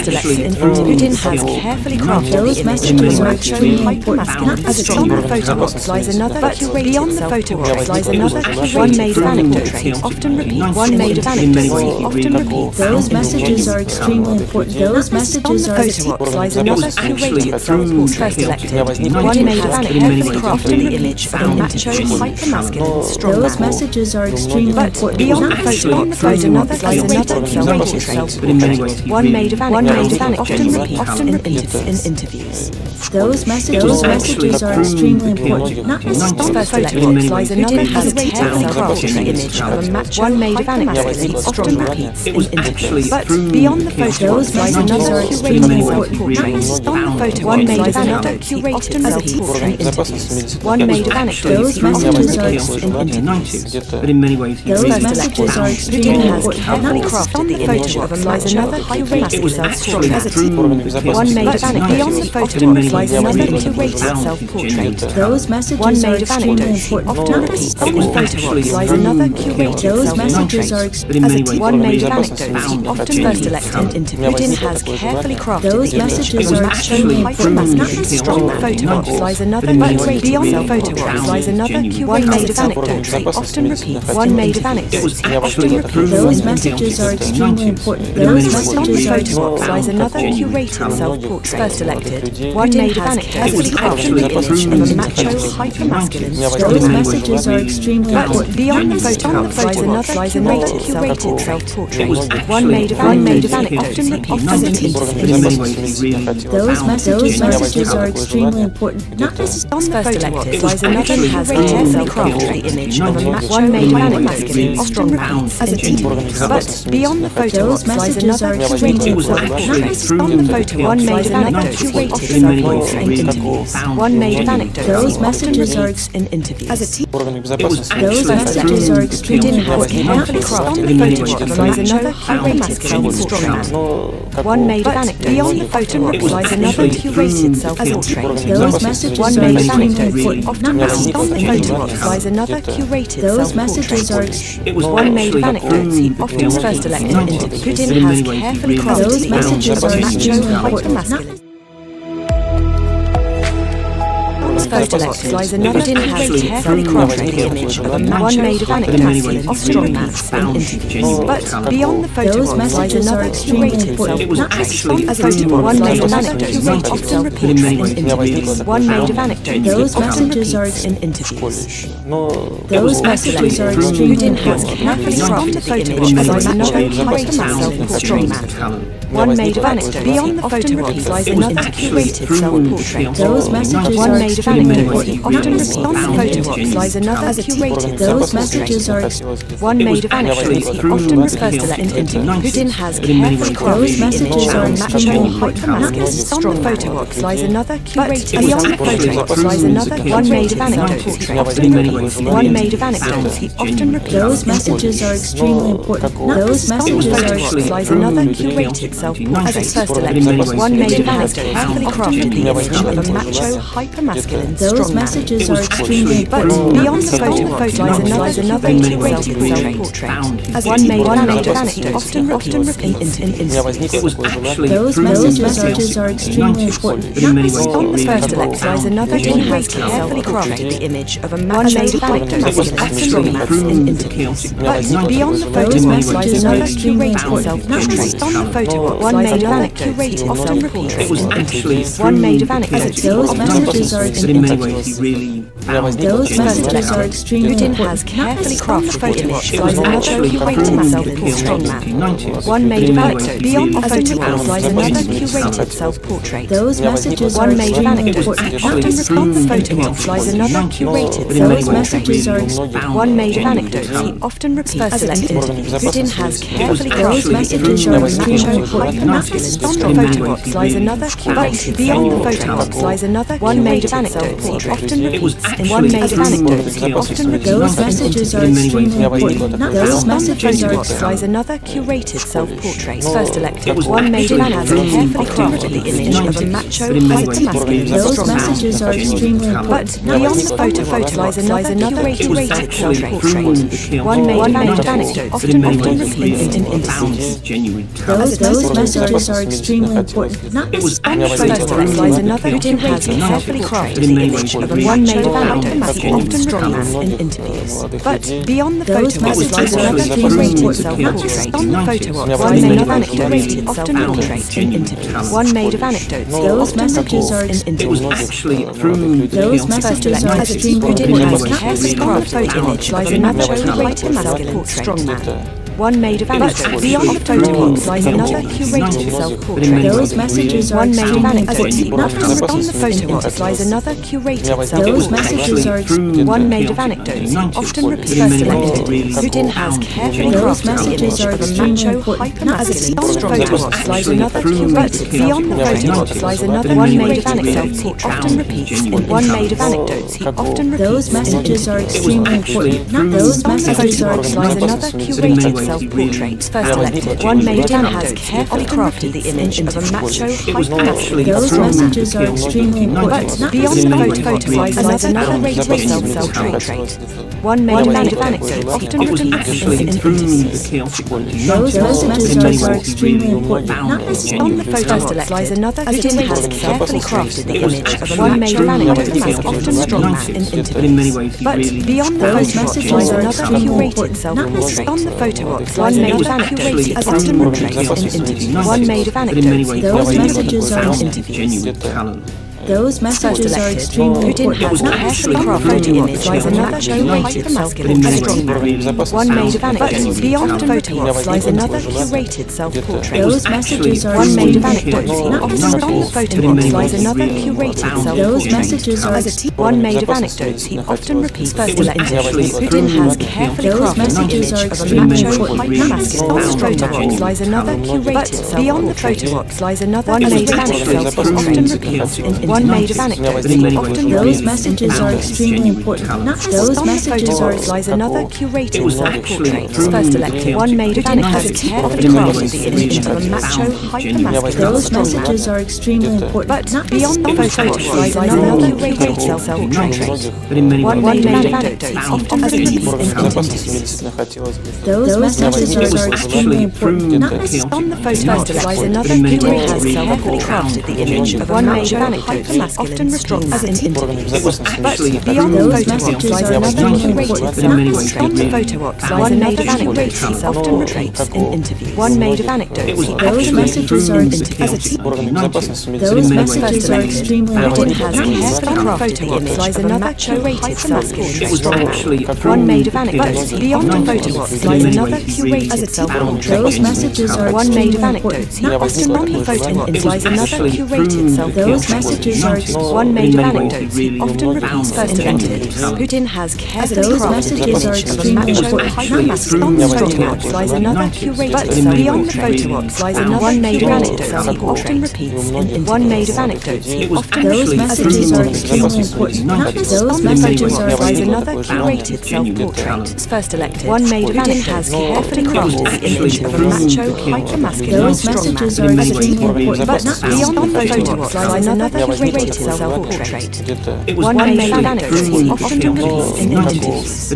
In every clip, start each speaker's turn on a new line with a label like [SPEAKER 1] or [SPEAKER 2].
[SPEAKER 1] selected in Putin has carefully crafted the image of a macho, hyper-masculine, as a strong photograph lies another, but beyond the photograph lies another one made of anecdotes, often repeat, one made of anecdotes, often repeat.
[SPEAKER 2] Those messages are extremely important. Those messages are
[SPEAKER 1] photograph lies another curated self-portrait selected, one made of carefully crafted the image of a macho, hyper-masculine, strong man.
[SPEAKER 2] Those messages are extremely important.
[SPEAKER 1] But beyond the photograph lies another curated self-portrait, one made of anecdotes, often repeat in interviews.
[SPEAKER 2] Those messages are extremely important. Not necessarily.
[SPEAKER 1] First photograph lies another has carefully crafted the image of a macho, one made of anecdotes, often repeats in interviews. But beyond the photograph lies another curated self-portrait, on the photo one made of another curated self-portrait in interviews, one made of anecdotes,
[SPEAKER 2] messages are
[SPEAKER 1] in interviews.
[SPEAKER 3] But in many ways,
[SPEAKER 2] those messages are extremely
[SPEAKER 1] has
[SPEAKER 2] important.
[SPEAKER 1] carefully crafted the image of a lies another curated self-portrait as a team, one made of anecdotes, beyond the photograph lies another curated self-portrait.
[SPEAKER 2] Those messages
[SPEAKER 1] One
[SPEAKER 2] are
[SPEAKER 1] made of
[SPEAKER 2] extremely
[SPEAKER 1] anecdotes,
[SPEAKER 2] important.
[SPEAKER 1] often repeats in photographs lies another curated
[SPEAKER 2] Those messages are
[SPEAKER 1] self-portrait. As a team, one made of anecdotes, often first selected in interviews. Putin has carefully crafted
[SPEAKER 2] Those
[SPEAKER 1] the image
[SPEAKER 2] messages
[SPEAKER 1] of a
[SPEAKER 2] are
[SPEAKER 1] macho,
[SPEAKER 2] extremely
[SPEAKER 1] hyper-masculine, strong photographs lies another, but beyond the photographs lies another one made of anecdotes, often repeats, one made of anecdotes, often repeats.
[SPEAKER 2] Those messages are extremely important. Those messages are
[SPEAKER 1] photographs lies another curated self-portrait. First selected, one made of anecdotes, carefully crafted the image of a macho, hyper-masculine, strong
[SPEAKER 2] those messages are extremely
[SPEAKER 1] but
[SPEAKER 2] important.
[SPEAKER 1] beyond the photographs lies another curated self-portrait, one made of anecdotes, often repeats in interviews.
[SPEAKER 2] Those messages are extremely important. Not necessarily.
[SPEAKER 1] On the photograph lies another has carefully crafted the image of a one made of anecdotes, strong repeats as a team. But beyond the photograph lies another curated self-portrait. On the photo one made of anecdotes, curated self-portrait in interviews. One made of anecdotes,
[SPEAKER 2] Those messages are
[SPEAKER 1] in interviews. As a team.
[SPEAKER 2] Those messages are extremely
[SPEAKER 1] Putin has
[SPEAKER 2] important.
[SPEAKER 1] carefully crafted the photograph lies another curated strong man. One made of anecdotes. Beyond the photograph lies another curated self-portrait.
[SPEAKER 2] Those messages
[SPEAKER 1] One
[SPEAKER 2] are
[SPEAKER 1] made of
[SPEAKER 2] extremely
[SPEAKER 1] anecdotes,
[SPEAKER 2] important.
[SPEAKER 1] often
[SPEAKER 2] Not
[SPEAKER 1] repeats on the
[SPEAKER 2] necessarily.
[SPEAKER 1] photograph lies another curated
[SPEAKER 2] Those messages are
[SPEAKER 1] self-portrait. One made of anecdotes, he often first elected in interviews. Putin has carefully crafted
[SPEAKER 2] Those
[SPEAKER 1] the image
[SPEAKER 2] messages
[SPEAKER 1] of a
[SPEAKER 2] are
[SPEAKER 1] macho,
[SPEAKER 2] extremely
[SPEAKER 1] hyper-masculine. First elected lies another has carefully crafted the image of a one made of anecdotes, often repeats in interviews. But beyond the photograph lies another curated self-portrait. As a photograph, one made of anecdotes, often repeats in interviews. One made of anecdotes,
[SPEAKER 2] Those
[SPEAKER 1] often
[SPEAKER 2] messages are
[SPEAKER 1] repeats in interviews.
[SPEAKER 2] Those messages are extremely
[SPEAKER 1] Putin has
[SPEAKER 2] important.
[SPEAKER 1] carefully crafted the image of a macho, hyper-masculine, strong man. One made of anecdotes, beyond the photograph lies another curated self-portrait.
[SPEAKER 2] Those messages
[SPEAKER 1] One
[SPEAKER 2] are
[SPEAKER 1] made of
[SPEAKER 2] extremely
[SPEAKER 1] anecdotes,
[SPEAKER 2] important.
[SPEAKER 1] often on the photograph lies another curated
[SPEAKER 2] Those messages are
[SPEAKER 1] one made of anecdotes, often refers to that in interviews. Putin has carefully crafted the image of a macho, hyper-masculine, strong photograph lies another curated beyond the photograph lies another one made of anecdotes, often repeats. One made of anecdotes, he often repeats.
[SPEAKER 2] Those messages are extremely important. Those messages are
[SPEAKER 1] Photograph lies another curated self-portrait. As its first elected, one made of anecdotes, carefully crafted the image of a macho, hyper-masculine,
[SPEAKER 2] Those
[SPEAKER 1] strong man.
[SPEAKER 2] messages are extremely
[SPEAKER 1] But
[SPEAKER 2] important.
[SPEAKER 1] beyond the photograph lies another curated self-portrait. As one made of anecdotes, often repeats in interviews.
[SPEAKER 2] Those messages are extremely important.
[SPEAKER 1] On the first elect lies another who has carefully crafted the image of a man made of anecdotes, often repeats in interviews. But beyond the photograph lies another curated self-portrait. On the photograph one made of anecdotes, often repeats in interviews. One made of anecdotes,
[SPEAKER 2] Those messages are
[SPEAKER 1] in interviews.
[SPEAKER 2] Those messages are extremely
[SPEAKER 1] Putin
[SPEAKER 2] important.
[SPEAKER 1] has carefully crafted the image lies another curated self-portrait strong man. One made of anecdotes. Beyond the photograph lies another curated self-portrait.
[SPEAKER 2] Those messages are
[SPEAKER 1] One made of
[SPEAKER 2] extremely
[SPEAKER 1] anecdotes.
[SPEAKER 2] important.
[SPEAKER 1] Often on the photograph lies another curated
[SPEAKER 2] Those messages are
[SPEAKER 1] one made of anecdotes. He often repeats as selected. Putin has carefully
[SPEAKER 2] Those
[SPEAKER 1] crafted the
[SPEAKER 2] messages
[SPEAKER 1] image
[SPEAKER 2] are
[SPEAKER 1] of a
[SPEAKER 2] extremely
[SPEAKER 1] macho, hyper-masculine. On the photograph lies another curated. Beyond the photograph lies another one made of anecdotes. He often repeats in one made of anecdotes he often repeats.
[SPEAKER 2] Those messages are extremely important. Those messages are
[SPEAKER 1] lies another curated self-portrait. First elected, one made of has a carefully crafted the image of a macho, hyper-masculine,
[SPEAKER 2] Those messages are extremely important.
[SPEAKER 1] But beyond the photo lies another curated self-portrait. One made of anecdotes often repeats in indices.
[SPEAKER 2] Those messages are extremely important. Not
[SPEAKER 1] On the photo lies another who has carefully crafted the image of a one made of anecdotes he often repeats in interviews. But beyond the photo lies another curated self-portrait. On the photo lies another anecdote often repeats in interviews. One made of anecdotes he
[SPEAKER 2] Those
[SPEAKER 1] often
[SPEAKER 2] messages are
[SPEAKER 1] repeats in interviews.
[SPEAKER 2] Those messages are extremely
[SPEAKER 1] Has
[SPEAKER 2] important.
[SPEAKER 1] carefully crafted image lies another curated masculine strongman. One made of anecdotes. Beyond the photo lies another curated self-portrait.
[SPEAKER 2] Those messages are
[SPEAKER 1] One made of
[SPEAKER 2] extremely
[SPEAKER 1] anecdotes.
[SPEAKER 2] important.
[SPEAKER 1] On the photo lies another curated
[SPEAKER 2] Those
[SPEAKER 1] self-portrait.
[SPEAKER 2] messages are extremely
[SPEAKER 1] One made of anecdotes, often repeats selected. Putin has carefully
[SPEAKER 2] Those
[SPEAKER 1] crafted the image
[SPEAKER 2] messages are
[SPEAKER 1] of a
[SPEAKER 2] extremely
[SPEAKER 1] macho,
[SPEAKER 2] important.
[SPEAKER 1] hyper-masculine photo lies another curated. Beyond the photo lies another one made of anecdotes he often repeats. In one made of anecdotes he often repeats.
[SPEAKER 2] Those messages are extremely important. Not those
[SPEAKER 1] On the
[SPEAKER 2] messages are
[SPEAKER 1] photo lies
[SPEAKER 2] extremely
[SPEAKER 1] another curated self-portrait. First elected, one made of has carefully crafted the image of a macho, hyper-masculine.
[SPEAKER 2] Those messages are extremely important.
[SPEAKER 1] But beyond the photo lies another curated self-portrait. One made of anecdotes often repeats in indices.
[SPEAKER 2] Those messages are extremely important. Not
[SPEAKER 1] On the photo lies another Putin has carefully crafted the image of a one made of anecdotes often strongman in interviews. But beyond the
[SPEAKER 2] Those
[SPEAKER 1] photo
[SPEAKER 2] messages
[SPEAKER 1] lies
[SPEAKER 2] are
[SPEAKER 1] another
[SPEAKER 2] extremely
[SPEAKER 1] curated
[SPEAKER 2] important.
[SPEAKER 1] self-portrait. On the photo lies another anecdotes often repeats in interviews. One made of anecdotes
[SPEAKER 2] Those messages are
[SPEAKER 1] in interviews.
[SPEAKER 2] Those messages are extremely
[SPEAKER 1] Putin has
[SPEAKER 2] important.
[SPEAKER 1] carefully crafted image lies another curated masculine strongman. One made of anecdotes. Beyond the photo lies another curated self-portrait.
[SPEAKER 2] Those messages are
[SPEAKER 1] One made of
[SPEAKER 2] extremely
[SPEAKER 1] anecdotes
[SPEAKER 2] important.
[SPEAKER 1] often on the photo lies another curated
[SPEAKER 2] Those
[SPEAKER 1] self-portrait.
[SPEAKER 2] messages are
[SPEAKER 1] One made of anecdotes he often repeats. First elected, Putin has carefully
[SPEAKER 2] Those
[SPEAKER 1] crafted the
[SPEAKER 2] messages
[SPEAKER 1] image
[SPEAKER 2] are
[SPEAKER 1] of a
[SPEAKER 2] extremely
[SPEAKER 1] macho,
[SPEAKER 2] important.
[SPEAKER 1] hyper-masculine. On the photo lies another curated self-portrait. Beyond the photo lies another one made of anecdotes he often repeats. One made of anecdotes he often
[SPEAKER 2] Those
[SPEAKER 1] repeats.
[SPEAKER 2] messages are extremely important. Not those
[SPEAKER 1] On the
[SPEAKER 2] messages are
[SPEAKER 1] photo lies another curated self-portrait. First elected, one made of anecdotes carefully crafted the image of a macho, hyper-masculine
[SPEAKER 2] those
[SPEAKER 1] strongman.
[SPEAKER 2] messages are extremely important.
[SPEAKER 1] But
[SPEAKER 2] Not
[SPEAKER 1] beyond the photo lies another curated self-portrait. One made of anecdotes often repeats in interviews.
[SPEAKER 2] those messages are extremely important. Not
[SPEAKER 1] On the photo lies another Putin has carefully crafted the image of one made of anecdotes often strongman in interviews. But beyond the
[SPEAKER 2] those
[SPEAKER 1] photo
[SPEAKER 2] messages
[SPEAKER 1] lies
[SPEAKER 2] are
[SPEAKER 1] another
[SPEAKER 2] extremely
[SPEAKER 1] curated
[SPEAKER 2] important.
[SPEAKER 1] self-portrait. On the photo lies another anecdotes he often repeats in interviews. One made of anecdotes he
[SPEAKER 2] Those
[SPEAKER 1] often
[SPEAKER 2] messages
[SPEAKER 1] repeats
[SPEAKER 2] are
[SPEAKER 1] in
[SPEAKER 2] extremely
[SPEAKER 1] interviews.
[SPEAKER 2] Those messages are extremely
[SPEAKER 1] Putin
[SPEAKER 2] important.
[SPEAKER 1] has carefully crafted the image lies another curated self-portrait strongman. One made of anecdotes. Beyond the photo lies another curated self-portrait.
[SPEAKER 2] Those messages are
[SPEAKER 1] One made of
[SPEAKER 2] extremely
[SPEAKER 1] anecdotes. He
[SPEAKER 2] important.
[SPEAKER 1] often on the photo lies another curated
[SPEAKER 2] Those
[SPEAKER 1] self-portrait.
[SPEAKER 2] messages are
[SPEAKER 1] One made of anecdotes. He often repeats first elected. Putin has carefully
[SPEAKER 2] Those
[SPEAKER 1] crafted the
[SPEAKER 2] messages are
[SPEAKER 1] image of a
[SPEAKER 2] extremely
[SPEAKER 1] macho,
[SPEAKER 2] important.
[SPEAKER 1] hyper-masculine. On the photo lies another curated. But beyond the photo lies another one made of anecdotes. He often repeats in one made of anecdotes. He often
[SPEAKER 2] Those
[SPEAKER 1] repeats
[SPEAKER 2] messages are extremely important. Not those messages are
[SPEAKER 1] lies
[SPEAKER 2] extremely
[SPEAKER 1] another
[SPEAKER 2] important.
[SPEAKER 1] curated self-portrait. First elected. One made of anecdotes. Has carefully crafted the image of a macho, hyper-masculine
[SPEAKER 2] Those messages are extremely important.
[SPEAKER 1] But
[SPEAKER 2] Not
[SPEAKER 1] beyond the photo lies another curated self-portrait. One made of anecdotes. He often repeats in interviews.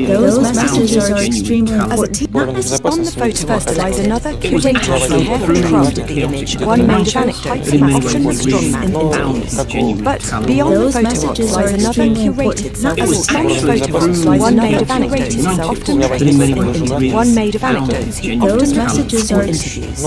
[SPEAKER 2] those messages are extremely important. Not
[SPEAKER 1] On the photo lies another curated carefully crafted the image. One made of anecdotes. He often strongman in interviews. But beyond the
[SPEAKER 2] those
[SPEAKER 1] photo
[SPEAKER 2] messages are
[SPEAKER 1] lies another
[SPEAKER 2] extremely
[SPEAKER 1] curated
[SPEAKER 2] important. Not
[SPEAKER 1] self-portrait. On the photo lies one made of anecdotes. He often repeats in interviews. One made of anecdotes. He
[SPEAKER 2] Those
[SPEAKER 1] often
[SPEAKER 2] messages
[SPEAKER 1] repeats in
[SPEAKER 2] are
[SPEAKER 1] interviews.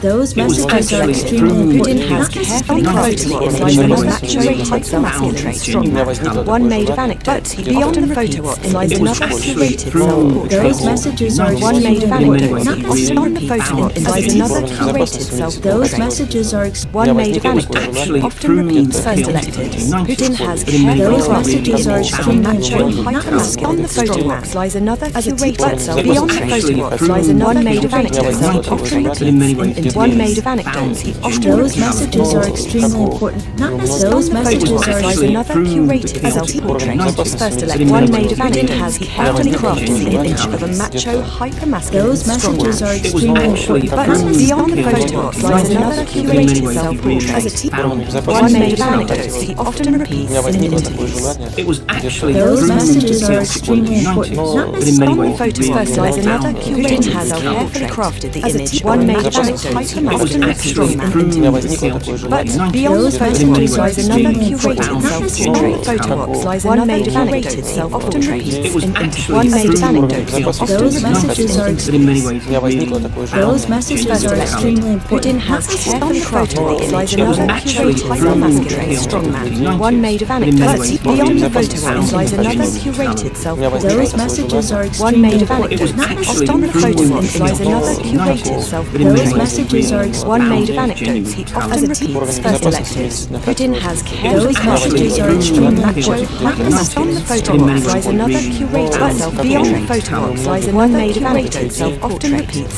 [SPEAKER 2] those messages are extremely
[SPEAKER 1] Putin
[SPEAKER 2] important.
[SPEAKER 1] has
[SPEAKER 2] Not
[SPEAKER 1] carefully crafted the image of a macho, hyper-masculine strongman. One made of anecdotes. Beyond the photo lies another curated self-portrait.
[SPEAKER 2] those messages are
[SPEAKER 1] One made of
[SPEAKER 2] extremely
[SPEAKER 1] anecdotes.
[SPEAKER 2] important.
[SPEAKER 1] He
[SPEAKER 2] Not
[SPEAKER 1] often repeats in lies another curated
[SPEAKER 2] those
[SPEAKER 1] self-portrait.
[SPEAKER 2] messages are
[SPEAKER 1] One made of anecdotes. He often repeats first elected. Putin has carefully
[SPEAKER 2] those
[SPEAKER 1] crafted
[SPEAKER 2] messages
[SPEAKER 1] the
[SPEAKER 2] are
[SPEAKER 1] image of a
[SPEAKER 2] extremely
[SPEAKER 1] macho,
[SPEAKER 2] important.
[SPEAKER 1] hyper-masculine. On the photo lies another curated self-portrait. Beyond the photo lies another made of anecdotes. He often repeats in one made of anecdotes. He often
[SPEAKER 2] those
[SPEAKER 1] repeats
[SPEAKER 2] messages are extremely important. Not necessarily. Those messages are
[SPEAKER 1] lies another curated self-portrait. First elect one made of anecdote has carefully crafted the image of a macho, hyper-masculine,
[SPEAKER 2] Those messages are extremely important.
[SPEAKER 1] but beyond the photograph lies another curated self-portrait. As a teacher, one made of anecdotes he often repeats in interviews.
[SPEAKER 3] It was actually
[SPEAKER 2] Those
[SPEAKER 3] through
[SPEAKER 2] messages
[SPEAKER 3] the
[SPEAKER 2] are extremely important. Not
[SPEAKER 3] but in many
[SPEAKER 1] On the
[SPEAKER 3] ways,
[SPEAKER 1] photo first lies another curated has carefully crafted the image one made of anecdotes he often repeats strongman interviews. But beyond the photograph lies another curated self-portrait. Photograph lies one made of anecdotes he often repeats in interviews. One made of anecdotes he often
[SPEAKER 2] Those messages are
[SPEAKER 3] but in many ways,
[SPEAKER 2] Those messages are extremely important.
[SPEAKER 1] Putin has carefully crafted the image of a curated hyper-masculine strongman. One made of anecdotes beyond the photograph lies another curated self-portrait.
[SPEAKER 2] Those messages are
[SPEAKER 1] One
[SPEAKER 2] extremely
[SPEAKER 1] made of
[SPEAKER 2] important.
[SPEAKER 1] anecdotes. Often on the photograph lies another curated self-portrait.
[SPEAKER 2] Those messages are
[SPEAKER 1] One made of anecdotes he often repeats first elected. Putin has carefully
[SPEAKER 2] Those
[SPEAKER 1] crafted
[SPEAKER 2] messages
[SPEAKER 1] the
[SPEAKER 2] are
[SPEAKER 1] image of a
[SPEAKER 2] extremely
[SPEAKER 1] macho,
[SPEAKER 2] important.
[SPEAKER 1] hyper-masculine. On the photograph lies another curated self-portrait. Beyond the photograph lies one made of anecdotes he often repeats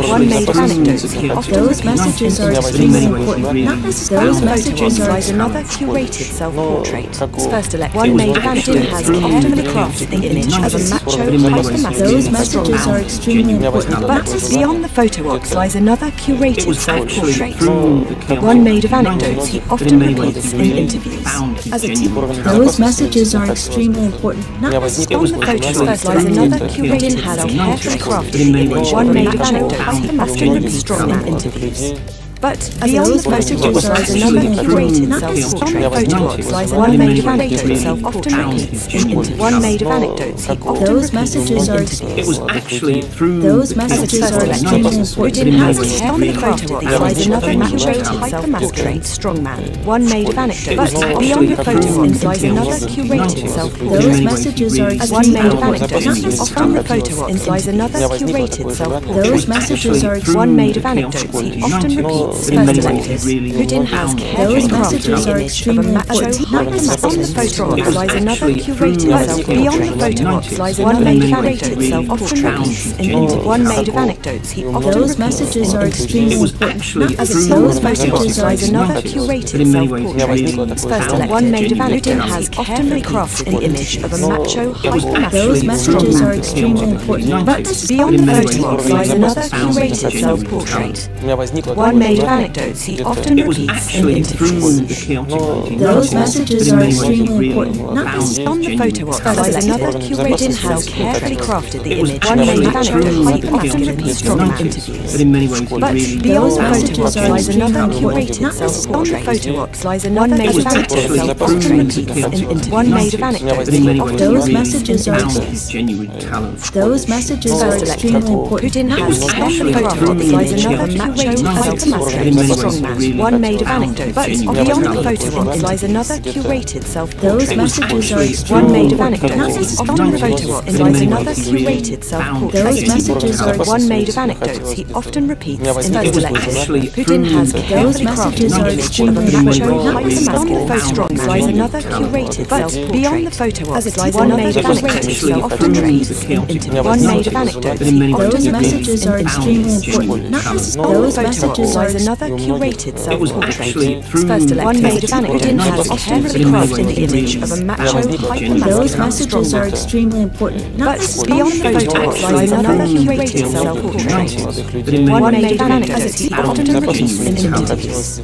[SPEAKER 1] one made of anecdotes he often
[SPEAKER 2] Those messages are extremely important. Not necessarily. Those messages are
[SPEAKER 1] lies another curated self-portrait. First elect one made of anecdotes has carefully crafted the image of a macho,
[SPEAKER 2] Those
[SPEAKER 1] hyper-masculine
[SPEAKER 2] messages are
[SPEAKER 1] strongman.
[SPEAKER 2] extremely important.
[SPEAKER 1] But beyond the photobox lies another curated self-portrait. One made of anecdotes he often repeats in interviews. As a team,
[SPEAKER 2] Those messages are extremely important. Not necessarily.
[SPEAKER 1] on the photograph lies another curated has carefully crafted the image one made of anecdotes he often repeats strong in interviews. But beyond the photograph lies another curated self-portrait. Photograph lies one made of anecdotes self often repeats in interviews. One made of anecdotes he often
[SPEAKER 2] Those
[SPEAKER 1] repeats
[SPEAKER 2] messages
[SPEAKER 1] in
[SPEAKER 2] are
[SPEAKER 1] interviews.
[SPEAKER 3] It was actually through
[SPEAKER 2] Those messages are extremely important.
[SPEAKER 1] Putin has carefully crafted the lies another macho, hyper-masculine strongman. One made of anecdotes. But beyond the photograph lies another curated self-portrait.
[SPEAKER 2] Those messages are
[SPEAKER 1] One made of
[SPEAKER 2] extremely important.
[SPEAKER 1] anecdotes. Often the photograph implies another curated self-portrait.
[SPEAKER 2] Those messages are
[SPEAKER 1] One made of anecdotes he often repeats first elected. Putin has carefully crafted the image of a macho, hyper-masculine. On the photograph lies another curated self-portrait. Beyond the photograph lies one made of anecdotes self often repeats in interviews. One made of anecdotes he often
[SPEAKER 2] Those
[SPEAKER 1] repeats
[SPEAKER 2] messages are extremely important.
[SPEAKER 1] as a
[SPEAKER 2] Those
[SPEAKER 1] those
[SPEAKER 2] messages
[SPEAKER 1] photographs
[SPEAKER 2] are
[SPEAKER 1] lies another curated self-portrait. First elect one made of Putin has carefully crafted the image of a macho, hyper-masculine
[SPEAKER 2] Those messages are
[SPEAKER 1] strongman.
[SPEAKER 2] extremely important.
[SPEAKER 1] But beyond the photograph lies another curated self-portrait. One made of anecdotes he often repeats in interviews.
[SPEAKER 2] Those messages are extremely important. Not
[SPEAKER 1] On the photograph lies another curated has carefully crafted the image one made of anecdote hyper-masculine strongman interviews.
[SPEAKER 3] but in many ways,
[SPEAKER 1] But
[SPEAKER 3] really
[SPEAKER 1] beyond the
[SPEAKER 2] messages
[SPEAKER 1] photograph
[SPEAKER 2] are
[SPEAKER 1] lies another
[SPEAKER 2] extremely
[SPEAKER 1] curated
[SPEAKER 2] important.
[SPEAKER 1] self-portrait. On the photograph lies another made of anecdote self-portrait in interviews. One made of anecdotes
[SPEAKER 3] but in many
[SPEAKER 1] he
[SPEAKER 3] ways,
[SPEAKER 1] often
[SPEAKER 2] Those
[SPEAKER 3] really
[SPEAKER 2] messages are
[SPEAKER 3] found his genuine talent.
[SPEAKER 2] Those messages are
[SPEAKER 1] First
[SPEAKER 2] extremely
[SPEAKER 1] elected.
[SPEAKER 2] important.
[SPEAKER 1] Putin has carefully crafted the lies another macho, hyper-masculine strongman. One made of anecdotes. But beyond the photograph lies another curated self-portrait.
[SPEAKER 2] Those messages are
[SPEAKER 1] One
[SPEAKER 2] extremely
[SPEAKER 1] made of
[SPEAKER 2] important.
[SPEAKER 1] anecdotes. On the photograph lies another curated self-portrait.
[SPEAKER 2] Those messages are
[SPEAKER 1] One made of anecdotes he often repeats in first elected.
[SPEAKER 3] actually
[SPEAKER 1] Putin has carefully crafted
[SPEAKER 2] messages
[SPEAKER 1] the
[SPEAKER 2] are
[SPEAKER 1] image of a
[SPEAKER 2] extremely
[SPEAKER 1] macho,
[SPEAKER 2] important.
[SPEAKER 1] hyper-masculine strongman. Lies another curated self-portrait. Beyond the photograph lies one made of anecdotes he often repeats in interviews. One made of anecdotes he often
[SPEAKER 2] Those
[SPEAKER 1] repeats
[SPEAKER 2] messages are
[SPEAKER 1] in
[SPEAKER 2] extremely
[SPEAKER 1] interviews.
[SPEAKER 2] important. Not
[SPEAKER 1] On the
[SPEAKER 2] those
[SPEAKER 1] photograph
[SPEAKER 2] messages are
[SPEAKER 1] lies another curated self-portrait.
[SPEAKER 3] through
[SPEAKER 1] First elected. One made of
[SPEAKER 3] the
[SPEAKER 1] Putin has carefully crafted the image of a macho,
[SPEAKER 2] those
[SPEAKER 1] hyper-masculine
[SPEAKER 2] messages are
[SPEAKER 1] strongman.
[SPEAKER 2] extremely important. Not
[SPEAKER 1] But beyond the photograph lies another curated self-portrait. One made of anecdotes he often repeats in interviews.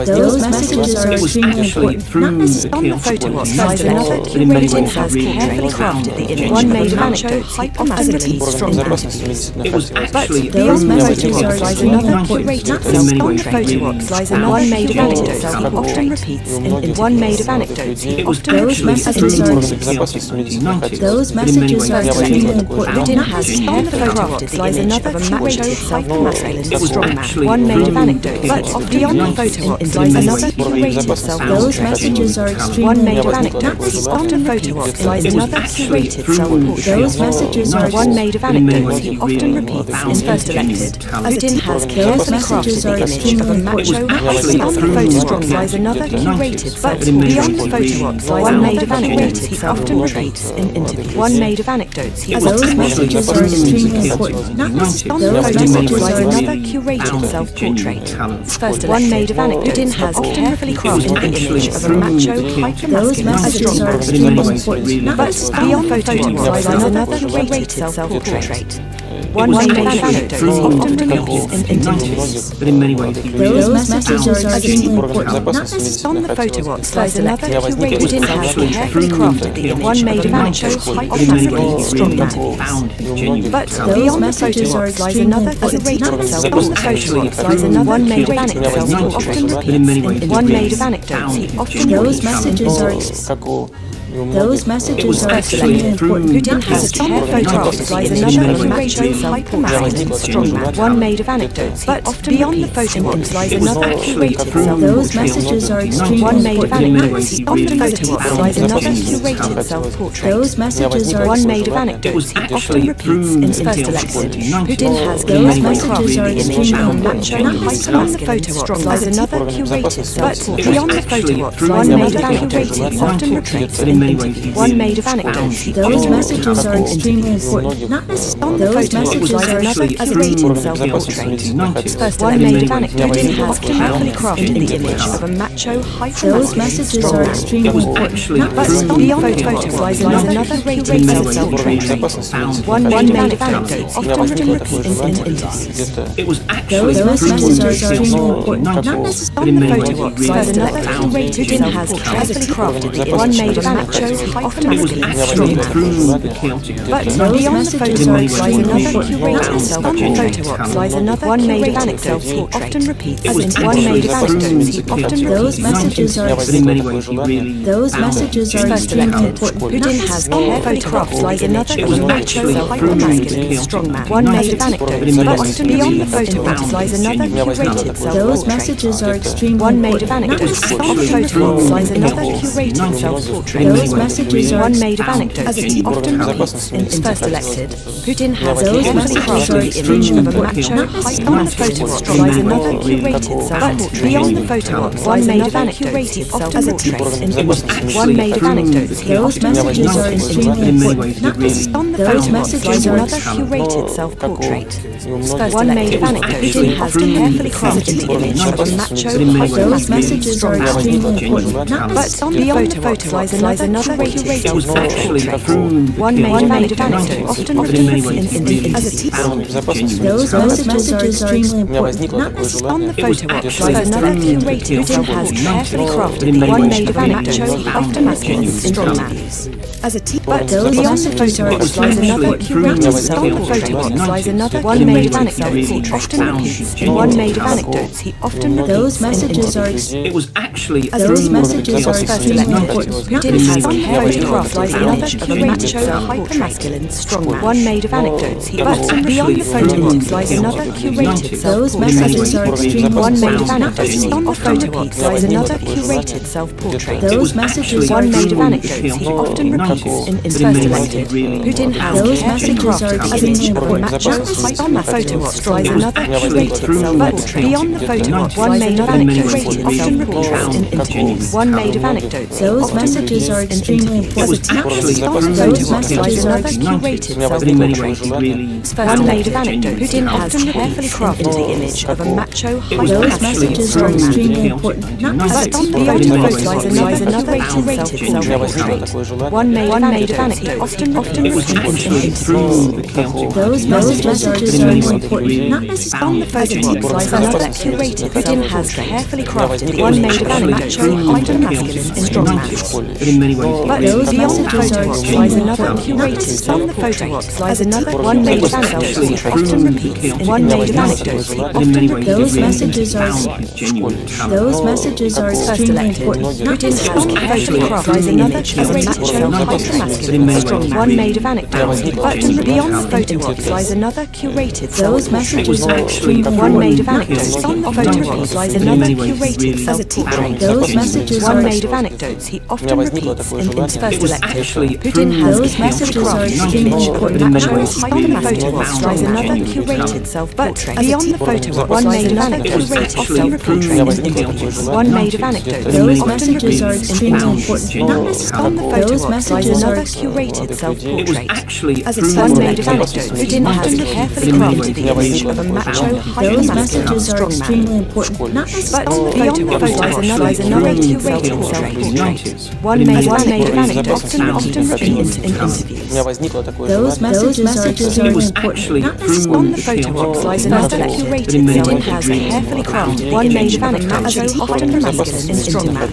[SPEAKER 2] those messages are extremely important. Not
[SPEAKER 1] On the photograph lies another curated has carefully crafted the image one made of anecdotes hyper-masculine strongman.
[SPEAKER 3] It was
[SPEAKER 1] But
[SPEAKER 3] actually
[SPEAKER 1] beyond the
[SPEAKER 2] messages
[SPEAKER 1] photograph
[SPEAKER 2] are
[SPEAKER 1] lies
[SPEAKER 2] extremely
[SPEAKER 1] another
[SPEAKER 2] important.
[SPEAKER 1] curated
[SPEAKER 3] But in many
[SPEAKER 1] self. On the
[SPEAKER 3] ways, really
[SPEAKER 1] photograph lies another one made of anecdotes he often repeats in interviews. One made of anecdotes he
[SPEAKER 3] It was
[SPEAKER 1] often
[SPEAKER 2] Those
[SPEAKER 3] actually
[SPEAKER 1] repeats in
[SPEAKER 2] messages are
[SPEAKER 1] interviews.
[SPEAKER 2] Those
[SPEAKER 3] but in many
[SPEAKER 2] messages
[SPEAKER 3] ways,
[SPEAKER 2] are
[SPEAKER 3] really
[SPEAKER 2] extremely
[SPEAKER 3] found
[SPEAKER 2] important.
[SPEAKER 1] Putin has carefully crafted the image of a macho, hyper-masculine strongman. One made of anecdotes, but beyond the photograph lies another curated self.
[SPEAKER 2] Those messages are extremely
[SPEAKER 1] One made of
[SPEAKER 2] important.
[SPEAKER 1] anecdotes. On the photograph lies another curated self-portrait.
[SPEAKER 2] Those messages are
[SPEAKER 1] One made of anecdotes he often repeats in first elected. Putin has carefully crafted the image of a macho, hyper. On the photograph lies another curated, but beyond the photograph lies one made of anecdotes he often repeats in interviews. One made of anecdotes he
[SPEAKER 2] Those
[SPEAKER 1] often
[SPEAKER 2] messages are extremely important.
[SPEAKER 1] on the
[SPEAKER 2] Those
[SPEAKER 1] photograph
[SPEAKER 2] messages
[SPEAKER 1] lies
[SPEAKER 2] are
[SPEAKER 1] another curated self-portrait. First one made of Putin has carefully crafted the image of a macho,
[SPEAKER 2] Those
[SPEAKER 1] hyper-masculine,
[SPEAKER 2] messages
[SPEAKER 1] strong
[SPEAKER 2] are
[SPEAKER 1] man.
[SPEAKER 2] extremely important, not
[SPEAKER 1] But
[SPEAKER 2] necessarily
[SPEAKER 1] beyond photographs lies another curated self-portrait. One
[SPEAKER 3] was
[SPEAKER 1] made
[SPEAKER 3] actually
[SPEAKER 1] anecdotes
[SPEAKER 3] through
[SPEAKER 1] often
[SPEAKER 3] the
[SPEAKER 1] repeats in interviews.
[SPEAKER 3] But in many ways, he really
[SPEAKER 2] Those messages are extremely important, not
[SPEAKER 1] On the photo op lies another curated
[SPEAKER 3] was
[SPEAKER 1] has
[SPEAKER 3] actually
[SPEAKER 1] carefully
[SPEAKER 3] through
[SPEAKER 1] crafted
[SPEAKER 3] the
[SPEAKER 1] the image
[SPEAKER 3] one
[SPEAKER 1] of
[SPEAKER 3] made
[SPEAKER 1] a macho, hyper-masculine, strong man.
[SPEAKER 3] found his genuine
[SPEAKER 1] But
[SPEAKER 3] talent.
[SPEAKER 1] beyond the
[SPEAKER 2] messages
[SPEAKER 1] photo
[SPEAKER 2] are
[SPEAKER 1] ops lies
[SPEAKER 2] extremely
[SPEAKER 1] another
[SPEAKER 2] important,
[SPEAKER 1] curated
[SPEAKER 2] not
[SPEAKER 1] self
[SPEAKER 3] It was
[SPEAKER 1] on the
[SPEAKER 3] actually
[SPEAKER 1] photo ops lies
[SPEAKER 3] through
[SPEAKER 1] another
[SPEAKER 3] the
[SPEAKER 1] made
[SPEAKER 3] curated
[SPEAKER 1] anecdotes he often
[SPEAKER 3] but in many ways,
[SPEAKER 1] repeats.
[SPEAKER 3] he
[SPEAKER 1] One
[SPEAKER 3] really
[SPEAKER 1] made of anecdotes
[SPEAKER 3] found
[SPEAKER 1] he
[SPEAKER 3] his
[SPEAKER 1] often
[SPEAKER 3] genuine
[SPEAKER 2] Those
[SPEAKER 3] talent.
[SPEAKER 2] messages are Those messages are extremely important,
[SPEAKER 1] Putin
[SPEAKER 2] not
[SPEAKER 1] has a
[SPEAKER 2] necessarily
[SPEAKER 1] photographs lies
[SPEAKER 3] in
[SPEAKER 1] another
[SPEAKER 3] many ways,
[SPEAKER 1] macho,
[SPEAKER 3] really
[SPEAKER 1] hyper-masculine, strong man. One made of anecdotes, but beyond the photo ops lies
[SPEAKER 3] It was
[SPEAKER 1] another
[SPEAKER 3] actually
[SPEAKER 1] curated
[SPEAKER 3] through
[SPEAKER 2] Those
[SPEAKER 3] the
[SPEAKER 2] messages are
[SPEAKER 3] curated
[SPEAKER 2] extremely
[SPEAKER 1] one made of
[SPEAKER 2] important, not
[SPEAKER 1] anecdotes
[SPEAKER 2] necessarily
[SPEAKER 1] on the photo ops lies another curated self-portrait.
[SPEAKER 2] Those messages are
[SPEAKER 1] One made of
[SPEAKER 3] It
[SPEAKER 1] anecdotes
[SPEAKER 3] was
[SPEAKER 1] he often
[SPEAKER 3] actually
[SPEAKER 1] repeats
[SPEAKER 3] through
[SPEAKER 1] in
[SPEAKER 3] the
[SPEAKER 1] first
[SPEAKER 3] chaos
[SPEAKER 1] elected.
[SPEAKER 3] of 1990s.
[SPEAKER 1] Putin has
[SPEAKER 2] Those
[SPEAKER 1] carefully
[SPEAKER 2] messages
[SPEAKER 1] crafted
[SPEAKER 2] are
[SPEAKER 1] the image
[SPEAKER 2] extremely
[SPEAKER 1] of a
[SPEAKER 2] important,
[SPEAKER 1] macho,
[SPEAKER 2] not
[SPEAKER 1] hyper-masculine, strong lies another curated self-portrait. Beyond the photo ops lies another curated often repeats in interviews. One made of anecdotes he
[SPEAKER 2] Those
[SPEAKER 1] often
[SPEAKER 2] messages are
[SPEAKER 1] repeats.
[SPEAKER 2] extremely important, not necessarily
[SPEAKER 1] On the
[SPEAKER 2] Those
[SPEAKER 1] photo ops
[SPEAKER 2] messages
[SPEAKER 1] lies
[SPEAKER 2] are
[SPEAKER 1] another curated self-portrait. First one made of anecdotes he has carefully crafted the image of a macho,
[SPEAKER 2] Those
[SPEAKER 1] hyper-masculine,
[SPEAKER 2] messages
[SPEAKER 1] strong
[SPEAKER 2] are
[SPEAKER 1] man.
[SPEAKER 2] extremely important, not
[SPEAKER 1] But
[SPEAKER 2] necessarily
[SPEAKER 1] beyond the photo lies another curated self-portrait. One made of anecdotes often repeats in interviews.
[SPEAKER 3] It was actually
[SPEAKER 2] Those messages are
[SPEAKER 3] through the
[SPEAKER 2] extremely
[SPEAKER 3] chaos of
[SPEAKER 2] important, not
[SPEAKER 3] 1990s.
[SPEAKER 2] necessarily
[SPEAKER 3] But
[SPEAKER 1] On
[SPEAKER 3] in
[SPEAKER 1] the
[SPEAKER 3] many
[SPEAKER 1] photo
[SPEAKER 3] ways,
[SPEAKER 1] ops
[SPEAKER 3] he
[SPEAKER 1] lies
[SPEAKER 3] really
[SPEAKER 1] another
[SPEAKER 3] found his
[SPEAKER 1] Putin
[SPEAKER 3] genuine
[SPEAKER 1] has
[SPEAKER 3] talent.
[SPEAKER 1] carefully crafted the one made of macho,
[SPEAKER 3] It was
[SPEAKER 1] hyper-masculine, strong
[SPEAKER 3] actually
[SPEAKER 1] man.
[SPEAKER 3] through the chaotic
[SPEAKER 1] But
[SPEAKER 2] Those
[SPEAKER 1] beyond the
[SPEAKER 2] messages
[SPEAKER 1] photo
[SPEAKER 2] are
[SPEAKER 1] ops lies
[SPEAKER 2] extremely
[SPEAKER 1] another
[SPEAKER 2] important,
[SPEAKER 1] curated
[SPEAKER 2] not
[SPEAKER 1] self. On the photo ops lies another one made of anecdotes he often repeats
[SPEAKER 3] It was
[SPEAKER 1] in one made of
[SPEAKER 3] actually
[SPEAKER 1] anecdotes he
[SPEAKER 3] through the
[SPEAKER 1] often
[SPEAKER 3] chaotic
[SPEAKER 2] Those
[SPEAKER 1] repeats.
[SPEAKER 2] messages are
[SPEAKER 3] but in many ways, he really
[SPEAKER 2] Those
[SPEAKER 3] found
[SPEAKER 2] messages
[SPEAKER 3] his
[SPEAKER 2] are
[SPEAKER 1] First
[SPEAKER 3] genuine
[SPEAKER 2] extremely
[SPEAKER 1] elected,
[SPEAKER 3] talent.
[SPEAKER 2] important,
[SPEAKER 1] Putin
[SPEAKER 2] not
[SPEAKER 1] has
[SPEAKER 2] necessarily
[SPEAKER 1] photographed lies another
[SPEAKER 3] It was
[SPEAKER 1] macho,
[SPEAKER 3] actually
[SPEAKER 1] hyper-masculine,
[SPEAKER 3] through
[SPEAKER 1] strong man.
[SPEAKER 3] the
[SPEAKER 1] One made of
[SPEAKER 3] chaotic
[SPEAKER 1] anecdotes,
[SPEAKER 3] but in many
[SPEAKER 1] but
[SPEAKER 3] ways, he
[SPEAKER 1] beyond the
[SPEAKER 3] really
[SPEAKER 1] photo ops
[SPEAKER 3] found
[SPEAKER 1] lies
[SPEAKER 3] his
[SPEAKER 1] another
[SPEAKER 3] genuine
[SPEAKER 1] curated
[SPEAKER 3] talent.
[SPEAKER 2] Those
[SPEAKER 1] self-portrait.
[SPEAKER 2] messages are extremely
[SPEAKER 1] One made of
[SPEAKER 2] important, not
[SPEAKER 1] anecdotes
[SPEAKER 2] necessarily
[SPEAKER 1] on the photo ops lies another curated self-portrait.
[SPEAKER 2] Those messages are
[SPEAKER 1] One made of anecdotes he often repeats in first elected. Putin has carefully crafted the image of a macho, on the photo ops lies another curated self-portrait. Beyond the photo ops lies made of anecdotes he often repeats in one made of anecdotes he
[SPEAKER 2] Those
[SPEAKER 1] often
[SPEAKER 2] messages
[SPEAKER 1] repeats
[SPEAKER 2] are
[SPEAKER 1] in
[SPEAKER 2] extremely important, not necessarily
[SPEAKER 1] on the
[SPEAKER 2] Those
[SPEAKER 1] photo ops
[SPEAKER 2] messages
[SPEAKER 1] lies
[SPEAKER 2] are
[SPEAKER 1] another curated self-portrait. First one made of anecdotes Putin has carefully crafted the image of a macho,
[SPEAKER 2] Those
[SPEAKER 1] hyper-masculine,
[SPEAKER 2] messages
[SPEAKER 1] strong
[SPEAKER 2] are
[SPEAKER 1] man.
[SPEAKER 2] extremely important, not
[SPEAKER 1] But
[SPEAKER 2] necessarily
[SPEAKER 1] on the photo lies another curated
[SPEAKER 3] It was actually
[SPEAKER 1] self-portrait.
[SPEAKER 3] through the
[SPEAKER 1] One
[SPEAKER 3] chaos
[SPEAKER 1] made
[SPEAKER 3] of
[SPEAKER 1] of
[SPEAKER 3] 1990s,
[SPEAKER 1] anecdotes often
[SPEAKER 3] but in many
[SPEAKER 1] repeats
[SPEAKER 3] ways, he
[SPEAKER 1] in
[SPEAKER 3] really
[SPEAKER 1] interviews.
[SPEAKER 3] found his genuine
[SPEAKER 2] Those
[SPEAKER 3] talent.
[SPEAKER 2] messages are extremely important, not necessarily
[SPEAKER 1] On the
[SPEAKER 3] It was
[SPEAKER 1] photo ops
[SPEAKER 3] actually
[SPEAKER 1] lies another
[SPEAKER 3] through the
[SPEAKER 1] curated
[SPEAKER 3] chaos
[SPEAKER 1] Putin
[SPEAKER 3] of
[SPEAKER 1] has
[SPEAKER 3] 1990s,
[SPEAKER 1] carefully
[SPEAKER 3] but
[SPEAKER 1] crafted
[SPEAKER 3] in
[SPEAKER 1] the
[SPEAKER 3] many
[SPEAKER 1] one
[SPEAKER 3] ways,
[SPEAKER 1] made
[SPEAKER 3] he
[SPEAKER 1] of
[SPEAKER 3] really
[SPEAKER 1] macho,
[SPEAKER 3] found
[SPEAKER 1] often
[SPEAKER 3] his
[SPEAKER 1] masculine,
[SPEAKER 3] genuine
[SPEAKER 1] strong man.
[SPEAKER 3] talent.
[SPEAKER 1] But
[SPEAKER 2] Those
[SPEAKER 1] beyond the
[SPEAKER 2] messages
[SPEAKER 1] photo
[SPEAKER 2] are
[SPEAKER 1] ops lies
[SPEAKER 2] extremely
[SPEAKER 1] another
[SPEAKER 2] important,
[SPEAKER 1] curated
[SPEAKER 2] not
[SPEAKER 1] on the photo ops lies another one made of anecdotes he often repeats in one made of anecdotes he often repeats
[SPEAKER 2] Those
[SPEAKER 1] in
[SPEAKER 2] messages are
[SPEAKER 1] interviews.
[SPEAKER 3] It was actually
[SPEAKER 2] Those
[SPEAKER 3] through
[SPEAKER 2] messages
[SPEAKER 3] the
[SPEAKER 2] are
[SPEAKER 3] chaos of
[SPEAKER 1] First
[SPEAKER 2] extremely
[SPEAKER 3] 1990s,
[SPEAKER 2] important,
[SPEAKER 1] elected,
[SPEAKER 2] not
[SPEAKER 1] Putin
[SPEAKER 2] necessarily
[SPEAKER 1] has on the photograph lies another
[SPEAKER 3] his
[SPEAKER 1] of a
[SPEAKER 3] genuine
[SPEAKER 1] macho,
[SPEAKER 3] talent.
[SPEAKER 1] hyper-masculine, strong man. One made of anecdotes he
[SPEAKER 3] It was
[SPEAKER 1] but beyond the
[SPEAKER 3] actually
[SPEAKER 1] photo ops
[SPEAKER 3] through
[SPEAKER 1] lies
[SPEAKER 3] the
[SPEAKER 1] another
[SPEAKER 3] chaos of
[SPEAKER 1] curated
[SPEAKER 3] 1990s,
[SPEAKER 2] Those
[SPEAKER 1] self-portrait.
[SPEAKER 2] messages are extremely
[SPEAKER 1] One made of
[SPEAKER 2] important, not
[SPEAKER 1] anecdotes on the photo
[SPEAKER 2] necessarily
[SPEAKER 1] ops lies another curated self-portrait.
[SPEAKER 2] Those messages are
[SPEAKER 1] One made of
[SPEAKER 2] extremely
[SPEAKER 1] anecdotes he often repeats in first elected. Putin has
[SPEAKER 2] Those
[SPEAKER 1] carefully
[SPEAKER 2] messages are
[SPEAKER 1] crafted the image of a
[SPEAKER 2] extremely
[SPEAKER 1] macho,
[SPEAKER 2] important.
[SPEAKER 1] on the photo ops lies
[SPEAKER 3] It was
[SPEAKER 1] another
[SPEAKER 3] actually
[SPEAKER 1] curated
[SPEAKER 3] through
[SPEAKER 1] self-portrait.
[SPEAKER 3] the
[SPEAKER 1] Beyond the photo ops lies another curated often repeats in interviews. One made of anecdotes he
[SPEAKER 2] Those
[SPEAKER 1] often
[SPEAKER 2] messages are
[SPEAKER 1] repeats in
[SPEAKER 2] extremely
[SPEAKER 1] interviews.
[SPEAKER 3] It was
[SPEAKER 2] important, not
[SPEAKER 3] actually
[SPEAKER 1] On the
[SPEAKER 3] through
[SPEAKER 1] photo
[SPEAKER 2] Those
[SPEAKER 3] the
[SPEAKER 1] ops
[SPEAKER 3] chaos
[SPEAKER 1] lies
[SPEAKER 2] messages
[SPEAKER 3] of
[SPEAKER 2] are
[SPEAKER 1] another
[SPEAKER 3] 1990s,
[SPEAKER 1] curated
[SPEAKER 3] but in many ways, he
[SPEAKER 1] self-portrait.
[SPEAKER 3] really
[SPEAKER 1] First
[SPEAKER 3] found
[SPEAKER 1] made
[SPEAKER 3] his
[SPEAKER 1] of anecdotes,
[SPEAKER 3] genuine
[SPEAKER 1] Putin has
[SPEAKER 3] talent.
[SPEAKER 1] carefully crafted the image of a macho,
[SPEAKER 3] It was
[SPEAKER 2] Those
[SPEAKER 3] actually
[SPEAKER 2] messages
[SPEAKER 3] through
[SPEAKER 2] are
[SPEAKER 3] the
[SPEAKER 2] extremely
[SPEAKER 3] chaotic
[SPEAKER 2] important, not
[SPEAKER 3] 1990s,
[SPEAKER 1] but on the
[SPEAKER 3] but in
[SPEAKER 1] photo
[SPEAKER 3] many
[SPEAKER 1] ops
[SPEAKER 3] ways,
[SPEAKER 1] lies
[SPEAKER 3] he
[SPEAKER 1] another
[SPEAKER 3] really
[SPEAKER 1] curated
[SPEAKER 3] found his genuine
[SPEAKER 1] self-portrait.
[SPEAKER 3] talent.
[SPEAKER 1] One made of anecdotes often
[SPEAKER 3] It was
[SPEAKER 1] repeats in
[SPEAKER 3] actually through
[SPEAKER 1] interviews.
[SPEAKER 3] the chaotic
[SPEAKER 2] Those
[SPEAKER 3] 1990s,
[SPEAKER 2] messages are
[SPEAKER 3] but in
[SPEAKER 2] extremely
[SPEAKER 3] many ways, he
[SPEAKER 2] important, not
[SPEAKER 3] really
[SPEAKER 2] necessarily
[SPEAKER 1] On the
[SPEAKER 3] found his
[SPEAKER 1] photo
[SPEAKER 3] genuine
[SPEAKER 1] ops lies
[SPEAKER 3] talent.
[SPEAKER 1] another curated Putin has carefully crafted
[SPEAKER 3] It
[SPEAKER 1] one
[SPEAKER 3] was
[SPEAKER 1] made of
[SPEAKER 3] actually
[SPEAKER 1] macho,
[SPEAKER 3] through the
[SPEAKER 1] hyper-masculine,
[SPEAKER 3] chaotic
[SPEAKER 1] strong man.
[SPEAKER 3] 1990s, but in many ways, he
[SPEAKER 1] But
[SPEAKER 3] really
[SPEAKER 2] Those
[SPEAKER 1] beyond the
[SPEAKER 2] messages
[SPEAKER 1] photo
[SPEAKER 2] are
[SPEAKER 1] ops
[SPEAKER 2] extremely
[SPEAKER 1] lies another
[SPEAKER 2] important, not
[SPEAKER 1] curated
[SPEAKER 2] necessarily
[SPEAKER 1] on the photo ops lies
[SPEAKER 2] As a
[SPEAKER 1] another
[SPEAKER 2] team.
[SPEAKER 1] one made
[SPEAKER 3] It was
[SPEAKER 1] of anecdotes
[SPEAKER 3] actually
[SPEAKER 1] he
[SPEAKER 3] through
[SPEAKER 1] often
[SPEAKER 3] the
[SPEAKER 1] repeats
[SPEAKER 3] chaotic
[SPEAKER 1] one made of
[SPEAKER 3] 1990s,
[SPEAKER 1] anecdotes he
[SPEAKER 3] but in
[SPEAKER 1] often
[SPEAKER 3] many ways, he
[SPEAKER 2] Those
[SPEAKER 3] really
[SPEAKER 2] messages are
[SPEAKER 3] found his genuine talent.
[SPEAKER 2] Those messages are
[SPEAKER 1] First
[SPEAKER 2] extremely
[SPEAKER 1] elected,
[SPEAKER 2] important, not
[SPEAKER 1] Putin has
[SPEAKER 2] necessarily
[SPEAKER 1] carefully crafted the image of a macho, hyper-masculine, strong man. One made of anecdotes, but beyond the photo ops lies another curated
[SPEAKER 2] Those
[SPEAKER 1] self-portrait.
[SPEAKER 2] messages are extremely
[SPEAKER 1] One made of
[SPEAKER 2] important, not
[SPEAKER 1] anecdotes on the
[SPEAKER 2] necessarily
[SPEAKER 1] photo ops lies
[SPEAKER 3] But in
[SPEAKER 1] another
[SPEAKER 3] many ways, he
[SPEAKER 1] curated
[SPEAKER 3] really
[SPEAKER 1] self-portrait.
[SPEAKER 2] Those messages
[SPEAKER 1] One
[SPEAKER 2] are
[SPEAKER 1] made of anecdotes he often repeats in first
[SPEAKER 3] It was
[SPEAKER 1] elected.
[SPEAKER 3] actually
[SPEAKER 1] Putin
[SPEAKER 3] through
[SPEAKER 1] has
[SPEAKER 2] Those
[SPEAKER 1] carefully
[SPEAKER 2] messages are
[SPEAKER 1] crafted the
[SPEAKER 2] extremely
[SPEAKER 1] image of a
[SPEAKER 2] important, not
[SPEAKER 1] macho,
[SPEAKER 3] ways,
[SPEAKER 1] On the photo op lies another curated self-portrait. Beyond the photo op, one made of anecdotes, often reportrait in interviews. One made of anecdotes,
[SPEAKER 2] Those
[SPEAKER 1] often
[SPEAKER 2] messages are
[SPEAKER 1] repeats in
[SPEAKER 2] extremely
[SPEAKER 1] interviews.
[SPEAKER 2] important. Not necessarily.
[SPEAKER 1] On the photo
[SPEAKER 2] Those
[SPEAKER 1] op lies
[SPEAKER 2] messages are
[SPEAKER 1] another
[SPEAKER 2] extremely
[SPEAKER 1] curated
[SPEAKER 3] It was
[SPEAKER 1] self-portrait.
[SPEAKER 3] actually
[SPEAKER 1] As
[SPEAKER 3] proven
[SPEAKER 1] one made of
[SPEAKER 3] that
[SPEAKER 1] anecdotes,
[SPEAKER 3] it
[SPEAKER 1] who has carefully crafted the image of a macho,
[SPEAKER 2] Those
[SPEAKER 1] hyper-masculine,
[SPEAKER 2] messages are
[SPEAKER 1] strong man.
[SPEAKER 2] extremely important. Not
[SPEAKER 1] But
[SPEAKER 2] necessarily.
[SPEAKER 1] beyond the photo op lies another curated self-portrait. One made of anecdotes, often repeats in interviews.
[SPEAKER 2] Those messages are
[SPEAKER 3] It
[SPEAKER 2] extremely
[SPEAKER 3] was
[SPEAKER 2] important.
[SPEAKER 3] actually
[SPEAKER 2] Not
[SPEAKER 3] proven
[SPEAKER 2] necessarily.
[SPEAKER 1] On the photo op lies another curated self-portrait. Has a carefully crafted one made of anecdotes, often masculine and strong man.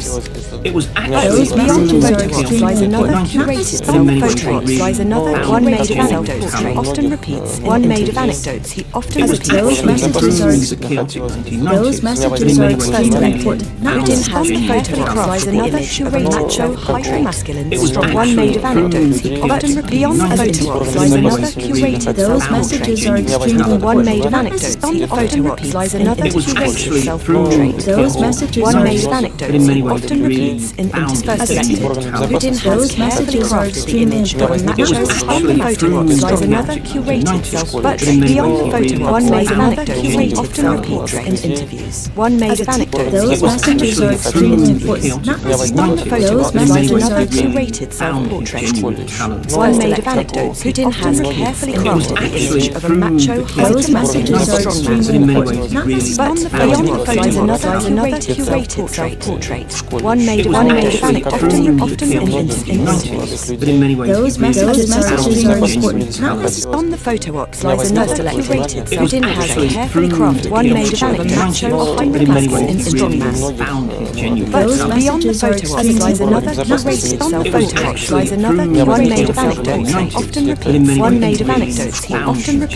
[SPEAKER 3] It was
[SPEAKER 2] Those
[SPEAKER 3] actually
[SPEAKER 1] Beyond the
[SPEAKER 2] messages are
[SPEAKER 1] photo op
[SPEAKER 2] extremely
[SPEAKER 1] lies another
[SPEAKER 2] important. Not
[SPEAKER 1] curated
[SPEAKER 2] necessarily.
[SPEAKER 1] self-portrait. Lies another one made of anecdotes. He often repeats one made of anecdotes. He often repeats.
[SPEAKER 2] Those messages are
[SPEAKER 3] the chaotic 1990s.
[SPEAKER 2] Those messages are extremely important. Not
[SPEAKER 1] Within has
[SPEAKER 2] necessarily.
[SPEAKER 1] the photograph lies another curated macho, hyper-masculine,
[SPEAKER 3] It was
[SPEAKER 1] strong one made of anecdotes. He often beyond the photograph lies another curated
[SPEAKER 2] Those messages are extremely important.
[SPEAKER 1] one made of
[SPEAKER 2] Not
[SPEAKER 1] anecdotes.
[SPEAKER 2] necessarily.
[SPEAKER 1] He often repeats lies another
[SPEAKER 3] It was
[SPEAKER 1] curated
[SPEAKER 3] actually
[SPEAKER 1] self-portrait.
[SPEAKER 2] Those messages
[SPEAKER 1] One
[SPEAKER 2] are
[SPEAKER 1] made of
[SPEAKER 3] but
[SPEAKER 1] anecdotes.
[SPEAKER 3] in many
[SPEAKER 1] He
[SPEAKER 3] ways
[SPEAKER 1] often
[SPEAKER 3] really
[SPEAKER 1] repeats in
[SPEAKER 3] found
[SPEAKER 1] interspersed
[SPEAKER 3] his
[SPEAKER 1] selected.
[SPEAKER 3] immortality.
[SPEAKER 1] Within has
[SPEAKER 2] Those
[SPEAKER 1] carefully
[SPEAKER 2] messages are
[SPEAKER 1] crafted the
[SPEAKER 2] extremely
[SPEAKER 1] image of a
[SPEAKER 2] important.
[SPEAKER 1] macho,
[SPEAKER 3] It was
[SPEAKER 1] on the
[SPEAKER 3] actually
[SPEAKER 1] photograph
[SPEAKER 3] proven
[SPEAKER 1] lies
[SPEAKER 3] in
[SPEAKER 1] another
[SPEAKER 3] the
[SPEAKER 1] curated
[SPEAKER 3] 1990s.
[SPEAKER 1] self-portrait.
[SPEAKER 3] But in many
[SPEAKER 1] Beyond the
[SPEAKER 3] ways
[SPEAKER 1] photo
[SPEAKER 3] really
[SPEAKER 1] one made
[SPEAKER 3] found
[SPEAKER 1] another
[SPEAKER 3] his
[SPEAKER 1] curated
[SPEAKER 3] immortality.
[SPEAKER 1] self-portrait in interviews. One made of anecdotes.
[SPEAKER 2] Those
[SPEAKER 1] He often
[SPEAKER 2] messages are
[SPEAKER 1] repeats in
[SPEAKER 2] extremely
[SPEAKER 1] interviews.
[SPEAKER 2] important. Not
[SPEAKER 1] On the
[SPEAKER 2] necessarily.
[SPEAKER 1] photo
[SPEAKER 2] Those
[SPEAKER 1] op lies
[SPEAKER 2] messages
[SPEAKER 1] another
[SPEAKER 2] are
[SPEAKER 1] curated self-portrait. One made of anecdotes. Putin has carefully crafted the image of a macho,
[SPEAKER 2] Those messages are
[SPEAKER 1] strong
[SPEAKER 2] extremely
[SPEAKER 1] man.
[SPEAKER 3] in many ways
[SPEAKER 2] important. Not
[SPEAKER 3] really
[SPEAKER 2] necessarily.
[SPEAKER 1] But beyond the photo lies another curated self-portrait. One made of anecdotes, often repeats in interviews.
[SPEAKER 3] But in many ways
[SPEAKER 2] Those
[SPEAKER 3] really
[SPEAKER 2] messages
[SPEAKER 3] found
[SPEAKER 2] are
[SPEAKER 3] his
[SPEAKER 2] extremely
[SPEAKER 3] genuine
[SPEAKER 2] important. Not
[SPEAKER 3] talent.
[SPEAKER 2] necessarily.
[SPEAKER 1] On the photo ops lies another curated Putin has
[SPEAKER 3] actually
[SPEAKER 1] carefully
[SPEAKER 3] proven
[SPEAKER 1] crafted one
[SPEAKER 3] the
[SPEAKER 1] made of
[SPEAKER 3] image of a
[SPEAKER 1] macho,
[SPEAKER 3] macho, but in many
[SPEAKER 1] hyper-masculine,
[SPEAKER 3] ways
[SPEAKER 1] strong
[SPEAKER 3] really
[SPEAKER 1] man.
[SPEAKER 3] found his genuine
[SPEAKER 1] But
[SPEAKER 2] Those
[SPEAKER 3] talent.
[SPEAKER 1] beyond the
[SPEAKER 2] messages are
[SPEAKER 1] photo ops
[SPEAKER 2] extremely
[SPEAKER 1] lies another
[SPEAKER 2] important.
[SPEAKER 1] curated on the
[SPEAKER 3] It was
[SPEAKER 1] photo ops
[SPEAKER 3] actually
[SPEAKER 1] lies another
[SPEAKER 3] proven
[SPEAKER 1] one
[SPEAKER 3] the
[SPEAKER 1] made of
[SPEAKER 3] chaotic
[SPEAKER 1] anecdotes.
[SPEAKER 3] 1990s.
[SPEAKER 1] Often
[SPEAKER 3] But in
[SPEAKER 1] repeats
[SPEAKER 3] many
[SPEAKER 1] one
[SPEAKER 3] ways
[SPEAKER 1] made of
[SPEAKER 3] really
[SPEAKER 1] anecdotes. He
[SPEAKER 3] found
[SPEAKER 1] often
[SPEAKER 3] his
[SPEAKER 1] repeats